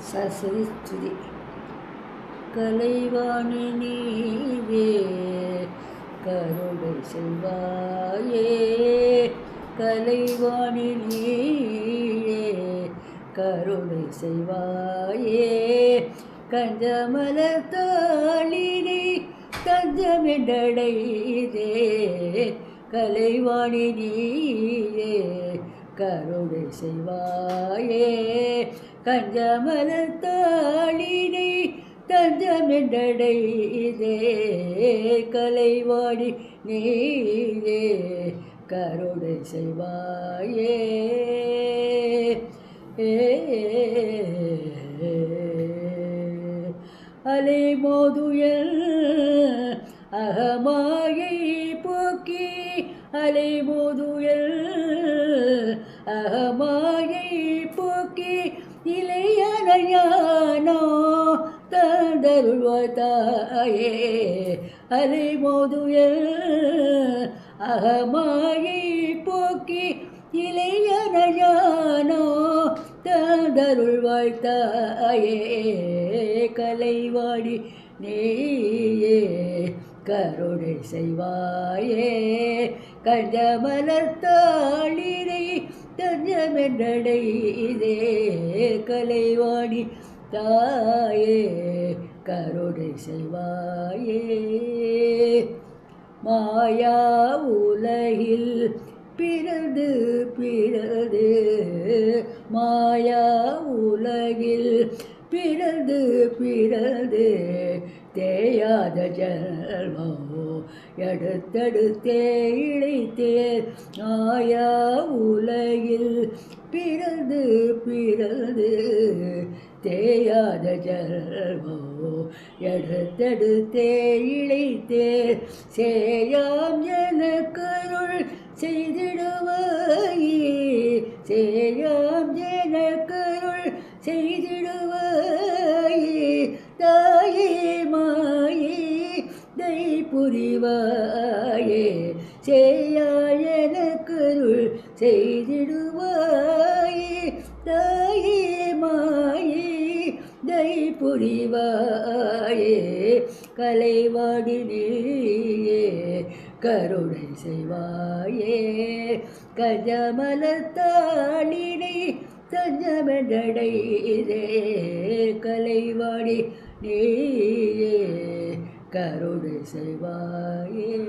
சரஸ்வதி ஸ்துதி. கலைவாணி நீவே கருணை செய்வாயே, கலைவாணி நீயே கருணை செய்வாயே, கஞ்சமலர் தாளினை தஞ்சமென்றடைதே, கலைவாணி நீயே கருணை செய்வாயே, கஞ்சமலர் தாளினை தஞ்சமென்றடைதே, கலைவாணி நீயே கருணை செய்வாயே. அலை மோதுயல் அகமாயை போக்கி, அலை மோதுயல் அகமாயை போக்கி, இளையனையானோ தந்தருள்வாயே, அலை மோதுயல் அகமாயை போக்கி, இளையனையானோ தந்தருள்வாய்த்தாயே, கலைவாணி நீயே கருணை செய்வாயே, கஞ்சமலர் தாளினை தஞ்சமென்றடைதே, கலைவாணி தாயே கருணை செய்வாயே. மாயா உலகில் பிறந்து பிறந்து, மாயா உலகில் பிறந்து பிறந்து, தேயாத ஜன்மோ எடுத்தெடுத்தே இழைத்தேன், மாயா உலகில் பிறந்து பிறந்து, தேயாத ஜன்மோ எடுத்தெடுத்தே இழைத்தேன், சேயாம் எனக்கருள் செய்திடுவாயே, சேயாம் எனக்கருள் செய்திடுவாயே, தாயே மாயே தை புரிவாயே, சேயாய் எனக்கருள் செய்திடுவாயே, தாயே மாயே தை புரிவாயே, கலைவாணி நீயே கருணை செய்வாயே, கஞ்சமலர் தாளினை தஞ்சமென்றடைதே, கலைவாணி நீயே கருணை செய்வாயே.